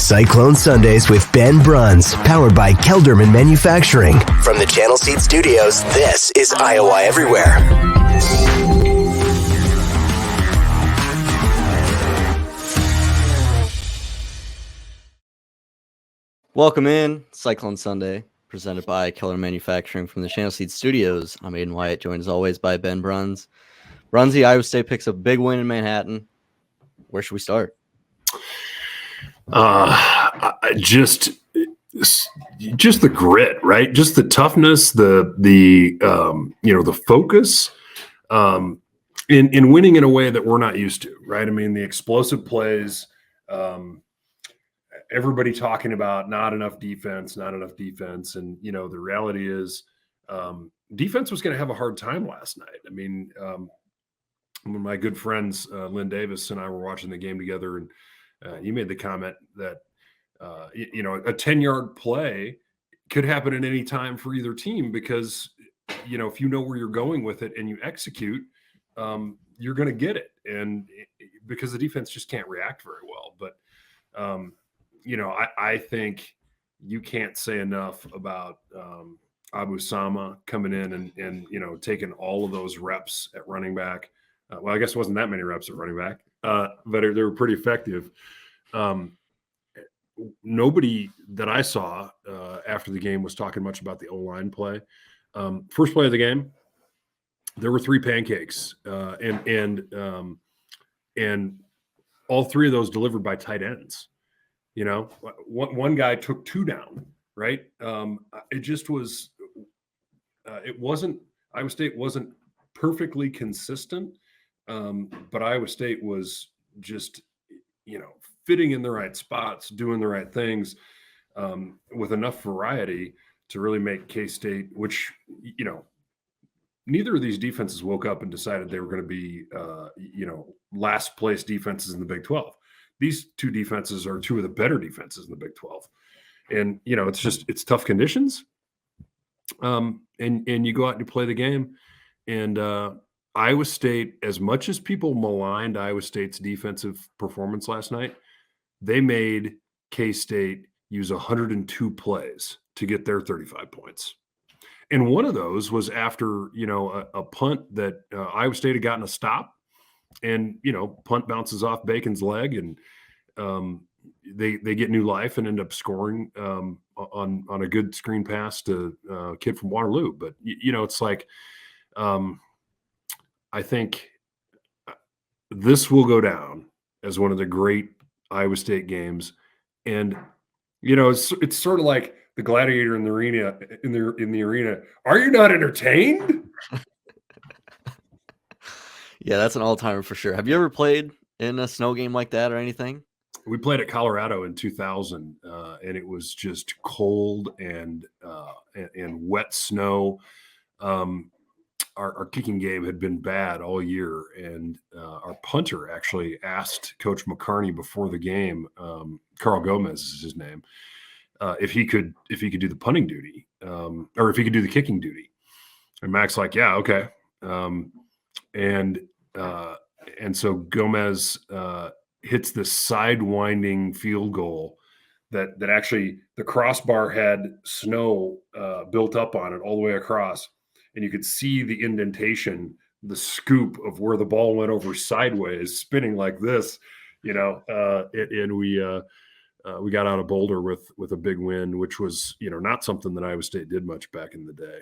Cyclone Sundays with Ben Bruns, powered by Kelderman Manufacturing. From the Channel Seed Studios, this is Iowa Everywhere. Welcome in, Cyclone Sunday, presented by Kelderman Manufacturing from the Channel Seed Studios. I'm Aiden Wyatt, joined as always by Ben Bruns. Brunsy, Iowa State picks a big win in Manhattan. Where should we start? Just the grit, right? Just the toughness, the focus, in winning in a way that we're not used to, right? I mean, the explosive plays, everybody talking about not enough defense. And, the reality is defense was going to have a hard time last night. I mean, one of my good friends, Lynn Davis, and I were watching the game together, and you made the comment that, a 10-yard play could happen at any time for either team because, if you know where you're going with it and you execute, you're going to get it. And because the defense just can't react very well. But, I think you can't say enough about Abu Sama coming in and taking all of those reps at running back. Well, I guess it wasn't that many reps at running back, but they were pretty effective. Nobody that I saw after the game was talking much about the O-line play. First play of the game, there were 3 pancakes, and all 3 of those delivered by tight ends. One guy took 2 down, right? It just was. It wasn't. Iowa State wasn't perfectly consistent. But Iowa State was just, fitting in the right spots, doing the right things with enough variety to really make K-State, which, neither of these defenses woke up and decided they were going to be, last place defenses in the Big 12. These 2 defenses are 2 of the better defenses in the Big 12. And, it's tough conditions. And you go out and you play the game, and, Iowa State, as much as people maligned Iowa State's defensive performance last night, they made K-State use 102 plays to get their 35 points. And one of those was after, a punt that Iowa State had gotten a stop, and, punt bounces off Bacon's leg, and they get new life and end up scoring on a good screen pass to a kid from Waterloo. But, it's like I think this will go down as one of the great Iowa State games, and it's sort of like the gladiator in the arena. In the arena, are you not entertained? Yeah, that's an all-timer for sure. Have you ever played in a snow game like that or anything? We played at Colorado in 2000, and it was just cold and wet snow. Our kicking game had been bad all year, and our punter actually asked Coach McCarney before the game, Carl Gomez is his name, if he could do the punting duty, or if he could do the kicking duty. And Mac's like, yeah, okay. And so Gomez hits this sidewinding field goal that actually the crossbar had snow built up on it all the way across. And you could see the indentation, the scoop of where the ball went over sideways, spinning like this, and we got out of Boulder with a big win, which was, not something that Iowa State did much back in the day.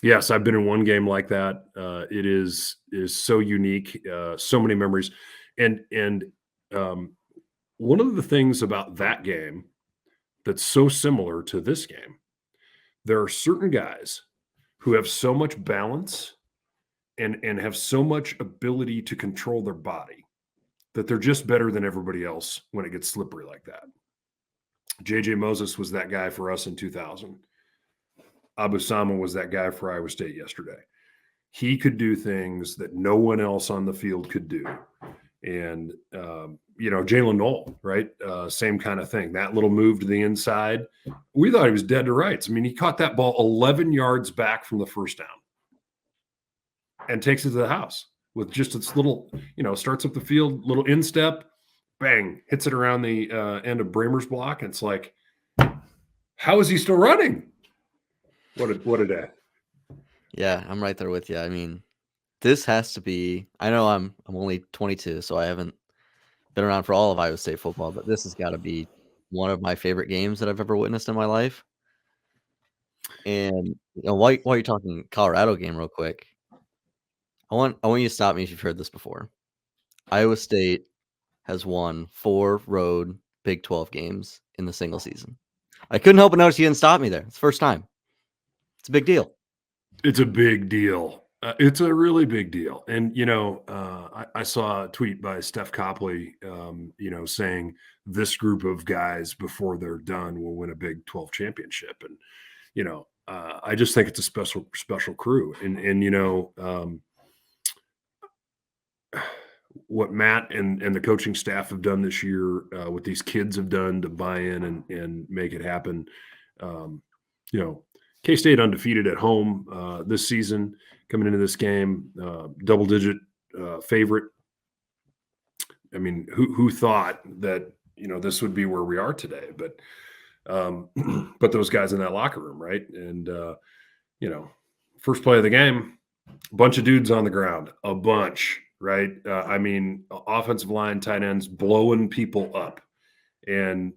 Yes, I've been in one game like that. It is so unique, so many memories. And one of the things about that game that's so similar to this game, there are certain guys who have so much balance and have so much ability to control their body that they're just better than everybody else when it gets slippery like that. J.J. Moses was that guy for us in 2000. Abu Sama was that guy for Iowa State yesterday. He could do things that no one else on the field could do. And, Jalen Knoll, right? Same kind of thing. That little move to the inside, we thought he was dead to rights. I mean, he caught that ball 11 yards back from the first down and takes it to the house with just its little, starts up the field, little instep, bang, hits it around the end of Bramer's block. And it's like, how is he still running? What a day. Yeah, I'm right there with you. I mean, this has to be. I know I'm only 22, so I haven't been around for all of Iowa State football, but this has got to be one of my favorite games that I've ever witnessed in my life. And while you're talking Colorado game real quick, I want you to stop me if you've heard this before. Iowa State has won 4 road Big 12 games in the single season. I couldn't help but notice you didn't stop me there. It's the first time. It's a big deal. It's a big deal. It's a really big deal. And, I saw a tweet by Steph Copley, saying this group of guys before they're done will win a Big 12 championship. And, I just think it's a special crew. And what Matt and the coaching staff have done this year, what these kids have done to buy in and make it happen. K-State undefeated at home this season, coming into this game, double-digit favorite. I mean, who thought that this would be where we are today? But those guys in that locker room, right? And first play of the game, a bunch of dudes on the ground, a bunch, right? Offensive line, tight ends blowing people up. And,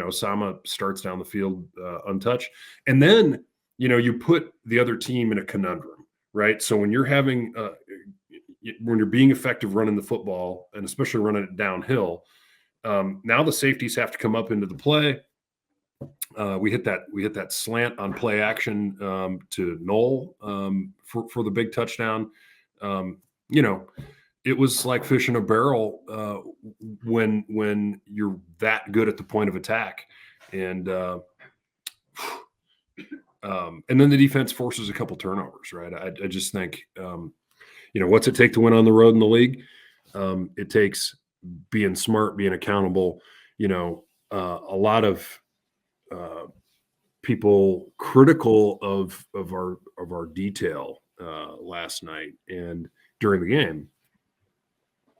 Sama starts down the field untouched. And then, you put the other team in a conundrum, right? So when you're when you're being effective running the football, and especially running it downhill, now the safeties have to come up into the play. We hit that slant on play action to Knoll for the big touchdown. It was like fish in a barrel when you're that good at the point of attack. And then the defense forces a couple turnovers, right? I just think, what's it take to win on the road in the league? It takes being smart, being accountable. A lot of people critical of our detail last night and during the game.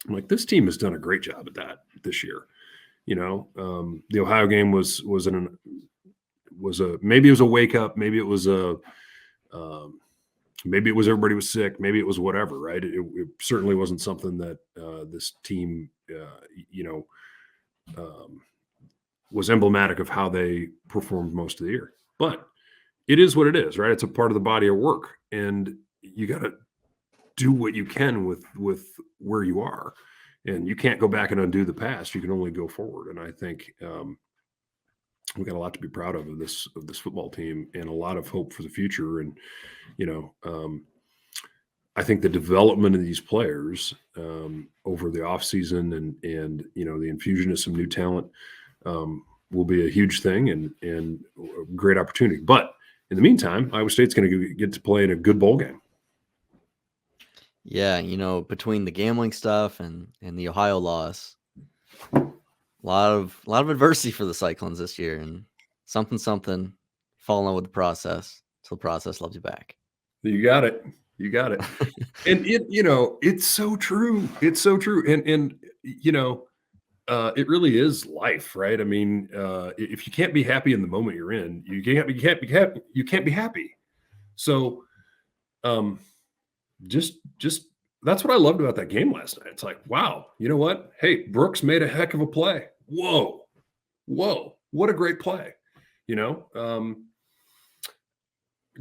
I'm like, this team has done a great job at that this year. The Ohio game was maybe it was a wake up, maybe it was everybody was sick, maybe it was whatever, right? It certainly wasn't something that this team was emblematic of how they performed most of the year. But it is what it is, right? It's a part of the body of work, and you got to do what you can with where you are, and you can't go back and undo the past. You can only go forward. And I think we've got a lot to be proud of this football team, and a lot of hope for the future. And I think the development of these players over the offseason and the infusion of some new talent will be a huge thing and a great opportunity. But in the meantime, Iowa State's going to get to play in a good bowl game. Yeah, between the gambling stuff and the Ohio loss, a lot of adversity for the Cyclones this year, and something fall in love with the process till the process loves you back. You got it. And it's so true. It's so true. And it really is life, right? I mean, if you can't be happy in the moment you're in, you can't be happy. So, just that's what I loved about that game last night. It's like, wow, you know what? Hey, Brooks made a heck of a play. Whoa, what a great play.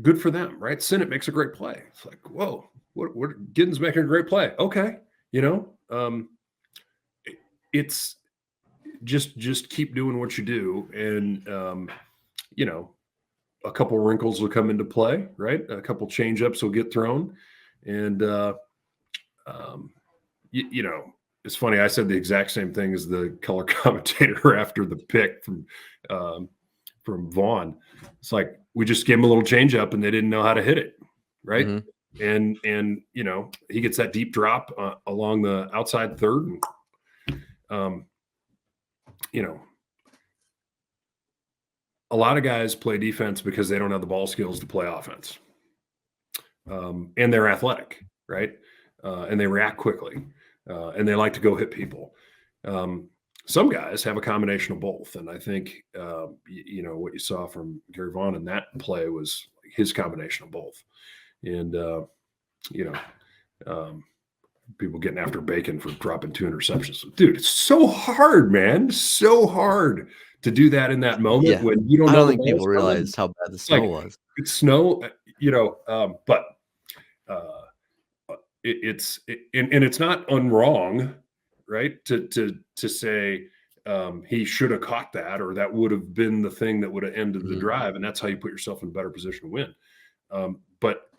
Good for them, right? Sinnott makes a great play. It's like, whoa, what Giddens making a great play. Okay. It's just keep doing what you do. And, a couple wrinkles will come into play, right? A couple change ups will get thrown. And, it's funny. I said the exact same thing as the color commentator after the pick from Vaughn. It's like, we just gave him a little change up and they didn't know how to hit it. Right. Mm-hmm. And, he gets that deep drop along the outside third. And, a lot of guys play defense because they don't have the ball skills to play offense. And they're athletic, right? And they react quickly. And they like to go hit people. some guys have a combination of both. And I think, what you saw from Gary Vaughn in that play was his combination of both. And, people getting after Bacon for dropping 2 interceptions. Dude, it's so hard, man. So hard to do that in that moment when you don't know. I don't think people realize how bad the snow was. It's snow, but it's not unwrong, right? To say he should have caught that, or that would have been the thing that would have ended the drive, and that's how you put yourself in a better position to win. But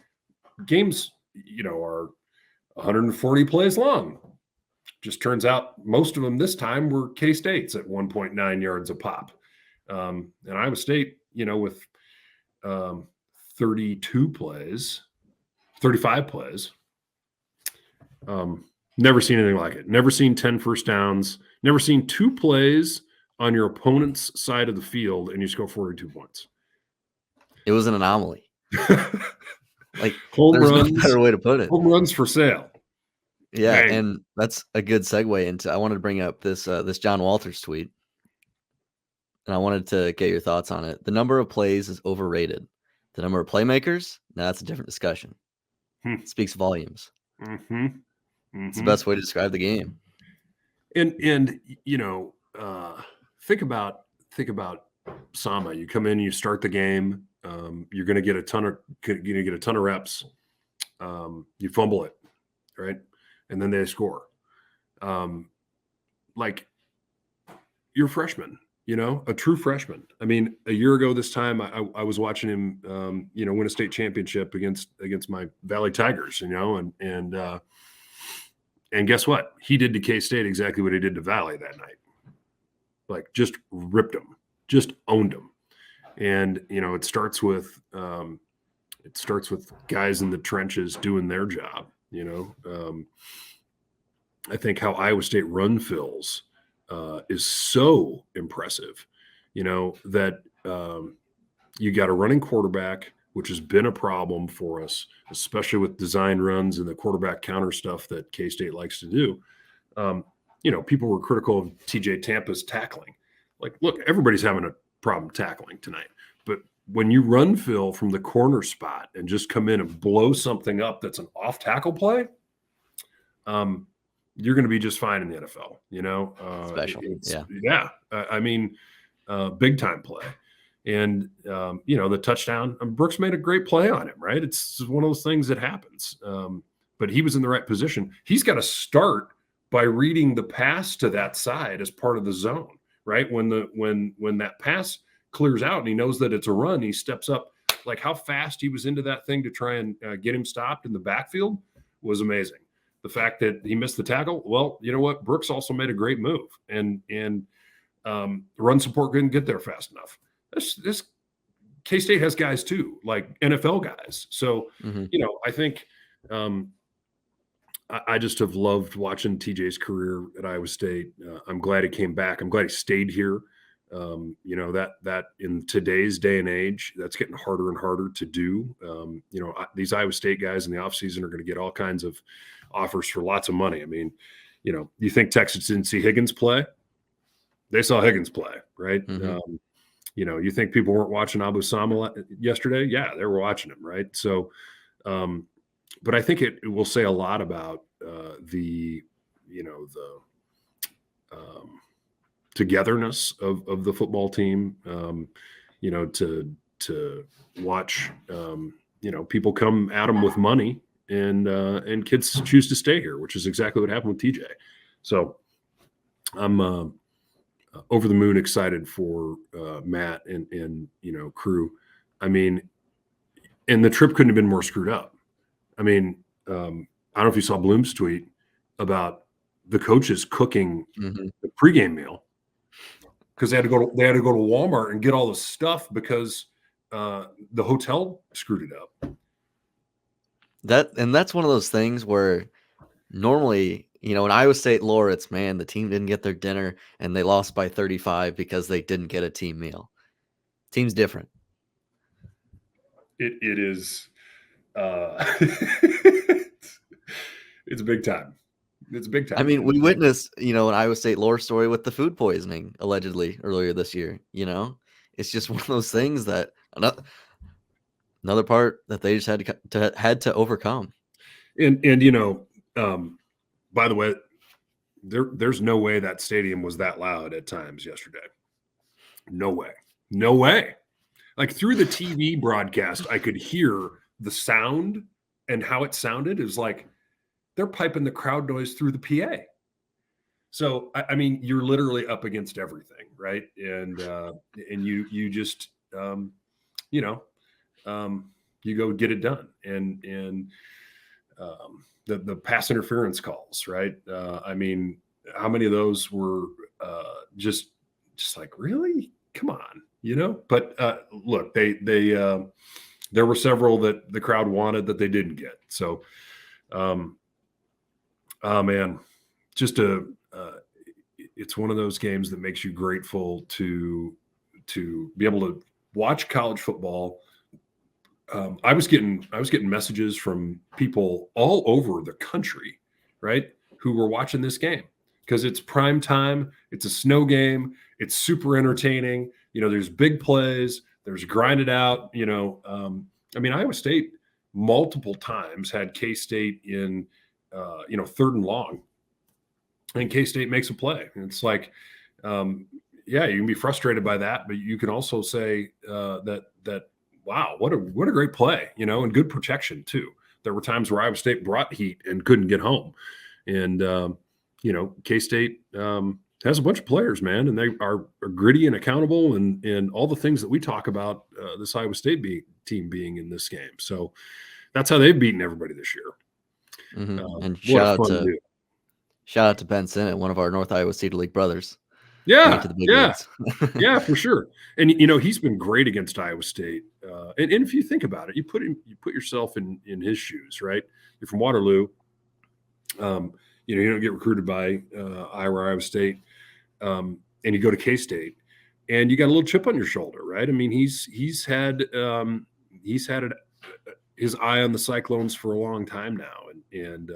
games, are 140 plays long. Just turns out most of them this time were K-State's at 1.9 yards a pop. And Iowa State, with 35 plays. Never seen anything like it. Never seen 10 first downs. Never seen 2 plays on your opponent's side of the field and you score 42 points. It was an anomaly. Like, home there's runs, no better way to put it. Home runs for sale. Yeah, dang. And that's a good segue into. I wanted to bring up this John Walters tweet, and I wanted to get your thoughts on it. The number of plays is overrated. The number of playmakers, now that's a different discussion. It speaks volumes. It's the best way to describe the game. And think about Sama. You come in, you start the game. You're going to get a ton of reps. You fumble it, right? And then they score. Like, you're a freshman, a true freshman. I mean, a year ago this time, I was watching him, win a state championship against my Valley Tigers, and guess what? He did to K-State exactly what he did to Valley that night. Like, just ripped them, just owned them. And, it starts with guys in the trenches doing their job. I think how Iowa State run fills is so impressive, that you got a running quarterback, which has been a problem for us, especially with design runs and the quarterback counter stuff that K-State likes to do. People were critical of TJ Tampa's tackling. Like, look, everybody's having a problem tackling tonight. But when you run fill from the corner spot and just come in and blow something up that's an off tackle play, you're going to be just fine in the NFL, Special. Big time play. And, the touchdown, Brooks made a great play on him, right? It's one of those things that happens. But he was in the right position. He's got to start by reading the pass to that side as part of the zone, right? When that pass clears out and he knows that it's a run, he steps up. Like, how fast he was into that thing to try and get him stopped in the backfield was amazing. The fact that he missed the tackle, well, you know what? Brooks also made a great move, and run support couldn't get there fast enough. This K-State has guys too, like NFL guys. So, I think I just have loved watching TJ's career at Iowa State. I'm glad he came back. I'm glad he stayed here. That in today's day and age, that's getting harder and harder to do. These Iowa State guys in the offseason are going to get all kinds of offers for lots of money. I mean, you think Texas didn't see Higgins play? They saw Higgins play, right? You think people weren't watching Abu Sama yesterday? Yeah, they were watching him, right? So, but I think it will say a lot about the togetherness of the football team. To watch people come at them with money, and kids choose to stay here, which is exactly what happened with TJ. So I'm over the moon excited for Matt and crew. I mean, and the trip couldn't have been more screwed up. I mean, I don't know if you saw Bloom's tweet about the coaches cooking the pregame meal because they had to go to Walmart and get all the stuff because the hotel screwed it up. That's one of those things where normally, in Iowa State lore, it's, man, the team didn't get their dinner and they lost by 35 because they didn't get a team meal. Team's different. It is. It's big time. It's big time. I mean, we witnessed, an Iowa State lore story with the food poisoning allegedly earlier this year. It's just one of those things that another part that they just had to overcome. And by the way, there's no way that stadium was that loud at times yesterday. No way. Like through the TV broadcast, I could hear the sound and how it sounded. It was like they're piping the crowd noise through the PA. So, I mean, you're literally up against everything, right? And you just, you go get it done. And the pass interference calls, right? I mean, how many of those were just like, really? Come on, But look, they there were several that the crowd wanted that they didn't get. So, oh man, just it's one of those games that makes you grateful to be able to watch college football. I was getting messages from people all over the country, right, who were watching this game because it's prime time. It's a snow game. It's super entertaining. There's big plays. There's grinded out. I mean, Iowa State multiple times had K-State in, third and long, and K-State makes a play. And it's like, yeah, you can be frustrated by that, but you can also say that wow, what a great play, and good protection too. There were times where Iowa State brought heat and couldn't get home, and K-State has a bunch of players, man, and they are gritty and accountable, and all the things that we talk about this Iowa State team being in this game. So that's how they've beaten everybody this year. Mm-hmm. And shout out to Ben Sinnott, one of our North Iowa Cedar League brothers. Yeah, yeah, for sure. And he's been great against Iowa State. And if you think about it, you put yourself in his shoes, right? You're from Waterloo. You don't get recruited by Iowa State, and you go to K-State, and you got a little chip on your shoulder, right? I mean, he's had his eye on the Cyclones for a long time now, and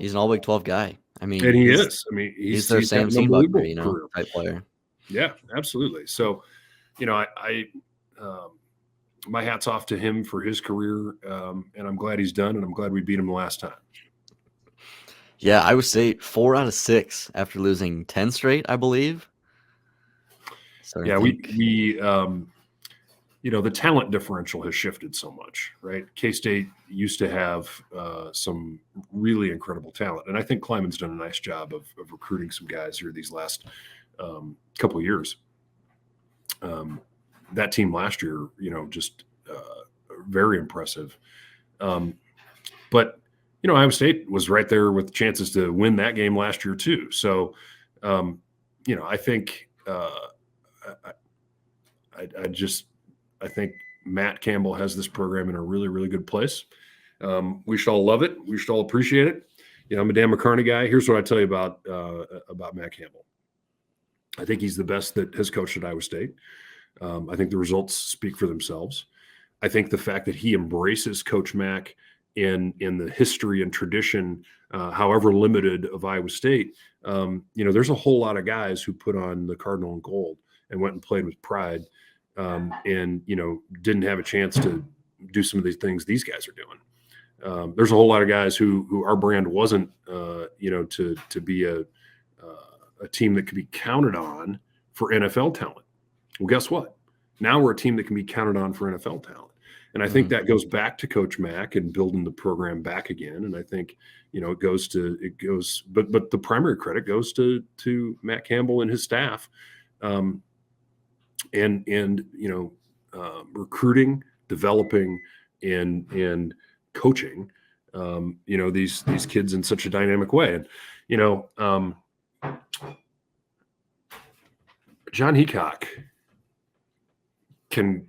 he's an all Big 12 guy. I mean, and he is. I mean, he's their Sam Seabucker, type player. Yeah, absolutely. So, I my hat's off to him for his career, and I'm glad he's done, and I'm glad we beat him the last time. Yeah, Iowa State 4 out of 6 after losing 10 straight, I believe. So yeah, we the talent differential has shifted so much, right? K-State used to have some really incredible talent, and I think Kleiman's done a nice job of recruiting some guys here these last couple of years. That team last year, just very impressive. But Iowa State was right there with chances to win that game last year too. So, I think I think Matt Campbell has this program in a really, really good place. We should all love it. We should all appreciate it. I'm a Dan McCarney guy. Here's what I tell you about Matt Campbell. I think he's the best that has coached at Iowa State. I think the results speak for themselves. I think the fact that he embraces Coach Mack in the history and tradition, however limited, of Iowa State, there's a whole lot of guys who put on the Cardinal and gold and went and played with pride, and didn't have a chance to do some of these things these guys are doing. There's a whole lot of guys who our brand wasn't, to be a team that could be counted on for NFL talent. Well, guess what? Now we're a team that can be counted on for NFL talent. And I think that goes back to Coach Mack and building the program back again. And I think, but the primary credit goes to Matt Campbell and his staff, recruiting, developing, and coaching, these kids in such a dynamic way. And, John Heacock can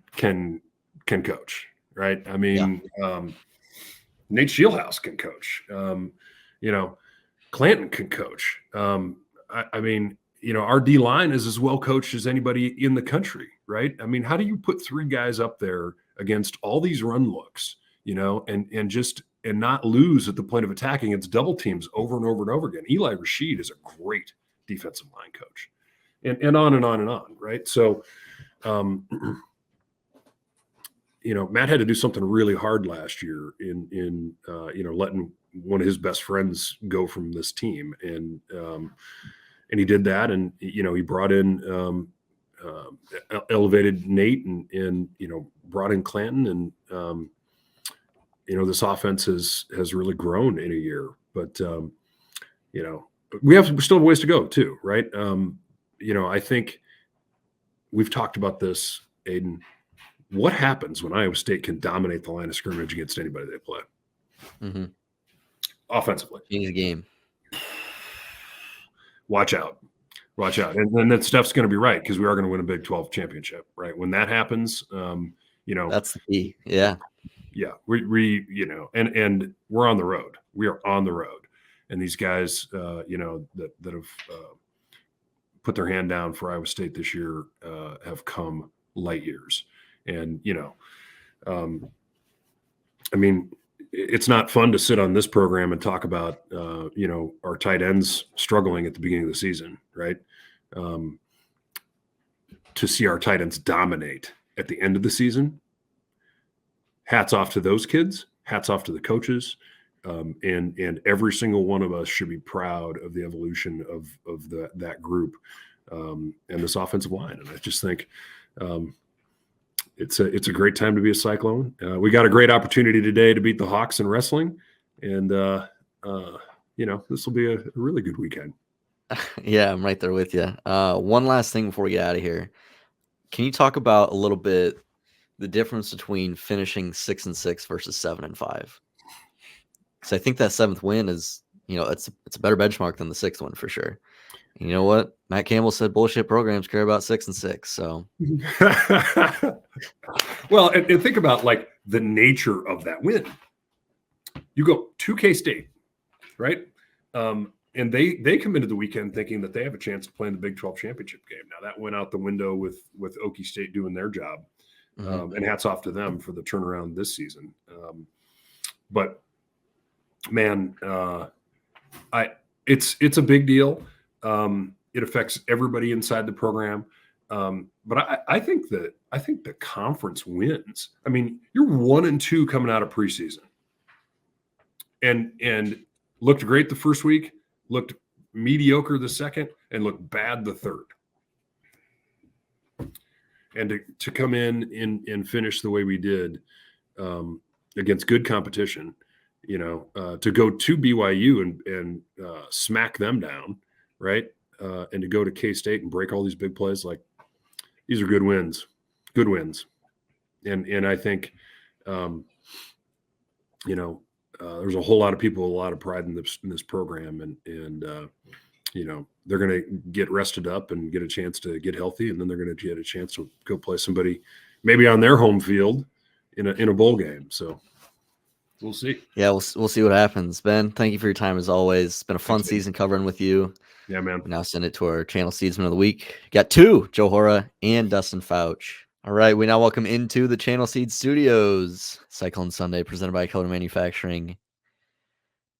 coach, right? I mean, Nate Shieldhouse can coach. Clanton can coach. I mean, our D line is as well coached as anybody in the country, right? I mean, how do you put three guys up there against all these run looks, and just and not lose at the point of attack against double teams over and over and over again. Eli Rashid is a great defensive line coach, and on and on and on. Right. So, Matt had to do something really hard last year in letting one of his best friends go from this team. And he did that. And, he brought in elevated Nate and brought in Clanton. And, this offense has really grown in a year. But, we still have ways to go too, right? I think we've talked about this, Aiden. What happens when Iowa State can dominate the line of scrimmage against anybody they play? Mm-hmm. Offensively. Change the game. Watch out. And then that stuff's going to be right, because we are going to win a Big 12 championship, right? When that happens, that's the key. Yeah. Yeah. We and we're on the road. We are on the road. And these guys, that have put their hand down for Iowa State this year have come light years. And, it's not fun to sit on this program and talk about, our tight ends struggling at the beginning of the season, right? To see our tight ends dominate at the end of the season, hats off to those kids, hats off to the coaches. And every single one of us should be proud of the evolution of that group and this offensive line. And I just think, it's a great time to be a Cyclone. We got a great opportunity today to beat the Hawks in wrestling, and this will be a really good weekend. Yeah, I'm right there with you. One last thing before we get out of here, can you talk about a little bit the difference between finishing 6-6 versus 7-5? Because I think that 7th win is, it's a better benchmark than the 6th one for sure. You know what? Matt Campbell said bullshit programs care about 6-6. So, well, and think about like the nature of that win. You go to K-State, right? And they come into the weekend thinking that they have a chance to play in the Big 12 championship game. Now that went out the window with Okie State doing their job, and hats off to them for the turnaround this season. But man, it's a big deal. It affects everybody inside the program. But I think the conference wins. I mean, you're 1-2 coming out of preseason, and looked great the first week, looked mediocre the second, and looked bad the third. And to come in and finish the way we did against good competition, to go to BYU and smack them down, right? And to go to K-State and break all these big plays, like these are good wins. And I think, there's a whole lot of people with a lot of pride in this program, and they're going to get rested up and get a chance to get healthy, and then they're going to get a chance to go play somebody maybe on their home field in a bowl game. So we'll see. Yeah, we'll see what happens. Ben, thank you for your time as always. It's been a fun season covering with you. Yeah, man. We now send it to our channel seedsman of the week. Got 2, Joe Hora and Dustin Fouch. All right, we now welcome into the Channel Seed Studios, Cyclone Sunday, presented by Keller Manufacturing.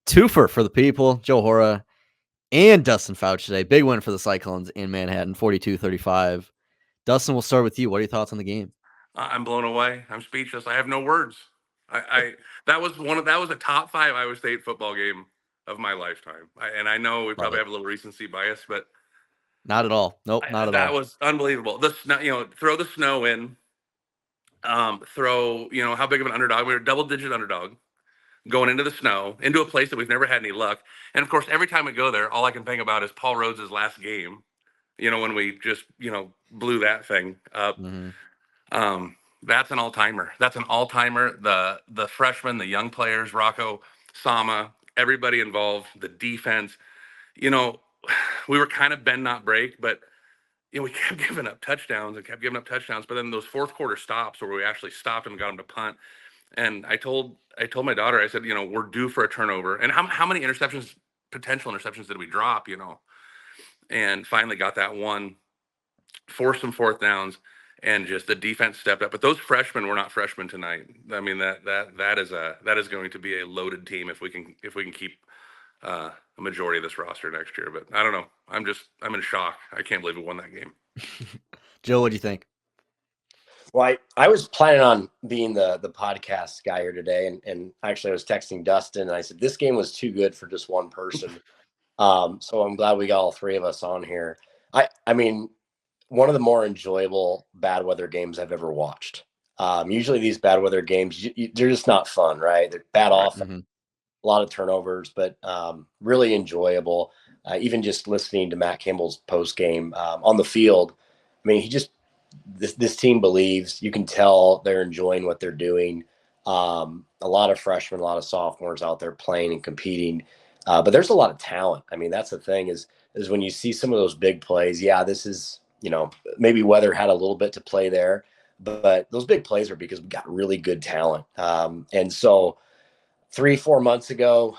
Twofer for the people, Joe Hora and Dustin Fouch today. Big win for the Cyclones in Manhattan, 42-35. Dustin, we'll start with you. What are your thoughts on the game? I'm blown away. I'm speechless. I have no words. That was a top 5 Iowa State football game of my lifetime. I know we probably have a little recency bias, but not at all. Nope, not at all. That was unbelievable. The snow, throw the snow in. Throw, how big of an underdog? We were a double-digit underdog going into the snow, into a place that we've never had any luck. And of course, every time we go there, all I can think about is Paul Rhodes' last game. When we just, blew that thing up. Mm-hmm. That's an all-timer. The freshmen, the young players, Rocco, Sama, everybody involved, the defense. We were kind of bend not break, but we kept giving up touchdowns. But then those fourth quarter stops where we actually stopped and got them to punt. And I told my daughter, I said, we're due for a turnover. And how many potential interceptions did we drop? And finally got that one, forced some fourth downs. and just the defense stepped up. But those freshmen were not freshmen tonight. I mean, that is going to be a loaded team if we can keep a majority of this roster next year. But I don't know. I'm in shock. I can't believe we won that game. Joe, what do you think? Well, I was planning on being the podcast guy here today, and actually I was texting Dustin, and I said this game was too good for just one person. So I'm glad we got all three of us on here. I mean, one of the more enjoyable bad weather games I've ever watched. Usually these bad weather games, they're just not fun, right? They're bad offense, a lot of turnovers, but really enjoyable. Even just listening to Matt Campbell's post game on the field, I mean, this team believes. You can tell they're enjoying what they're doing. A lot of freshmen, a lot of sophomores out there playing and competing, but there's a lot of talent. I mean, that's the thing is when you see some of those big plays. Yeah, this is, maybe weather had a little bit to play there, but those big plays are because we got really good talent. And so 3-4 months ago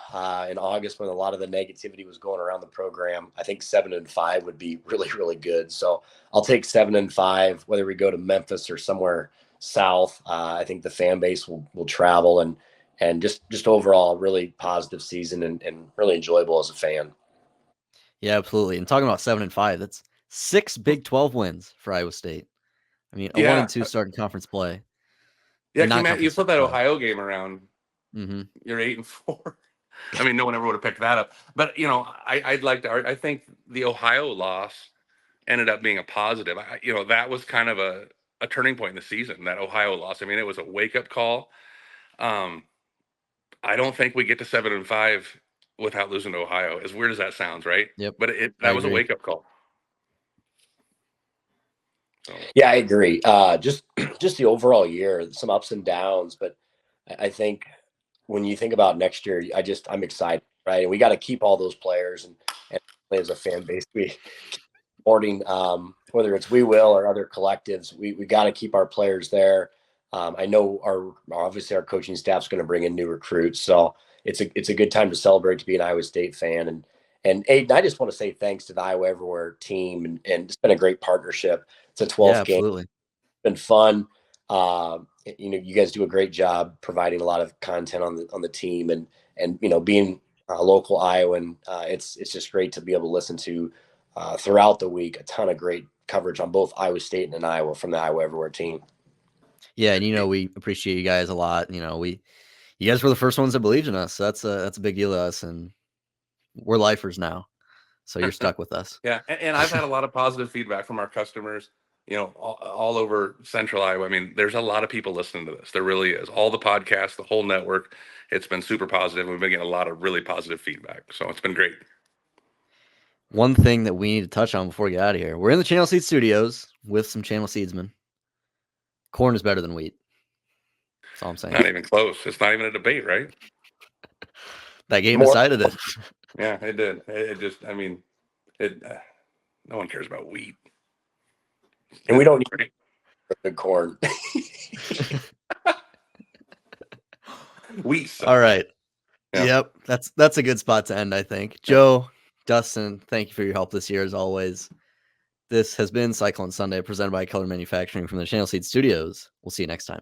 in August, when a lot of the negativity was going around the program, I think 7-5 would be really, really good. So I'll take 7-5, whether we go to Memphis or somewhere south. I think the fan base will travel and just overall really positive season and really enjoyable as a fan. Yeah, absolutely. And talking about 7-5, that's 6 Big 12 wins for Iowa State. I mean, a 1-2 start in conference play. Yeah, Matt, you put that Ohio game around. Mm-hmm. You're 8-4. I mean, no one ever would have picked that up. But I'd like to. I think the Ohio loss ended up being a positive. That was kind of a turning point in the season. That Ohio loss. I mean, it was a wake up call. I don't think we get to 7-5 without losing to Ohio. As weird as that sounds, right? Yep. But that was a wake up call. So. Yeah, I agree. Just the overall year, some ups and downs, but I think when you think about next year, I'm excited, right? And we got to keep all those players and as a fan base, we keep supporting, whether it's We Will or other collectives, we got to keep our players there. I know obviously our coaching staff's going to bring in new recruits, so it's a good time to celebrate to be an Iowa State fan. And Aiden, I just want to say thanks to the Iowa Everywhere team, and it's been a great partnership. It's a 12th game. Absolutely. It's been fun. You guys do a great job providing a lot of content on the team, and being a local Iowan, it's just great to be able to listen to throughout the week a ton of great coverage on both Iowa State and Iowa from the Iowa Everywhere team. Yeah, and we appreciate you guys a lot. You guys were the first ones that believed in us. So that's a big deal to us, and we're lifers now. So you're stuck with us. Yeah, and I've had a lot of positive feedback from our customers. All over Central Iowa. I mean, there's a lot of people listening to this. There really is. All the podcasts, the whole network, it's been super positive. We've been getting a lot of really positive feedback. So it's been great. One thing that we need to touch on before we get out of here. We're in the Channel Seed studios with some Channel Seedsmen. Corn is better than wheat. That's all I'm saying. Not even close. It's not even a debate, right? That game decided it. Yeah, it did. It just, I mean, no one cares about wheat. And we don't need good corn. Wheat. All right. Yeah. Yep. That's a good spot to end, I think. Joe, Dustin, thank you for your help this year as always. This has been Cyclone Sunday presented by Keller Manufacturing from the Channel Seed Studios. We'll see you next time.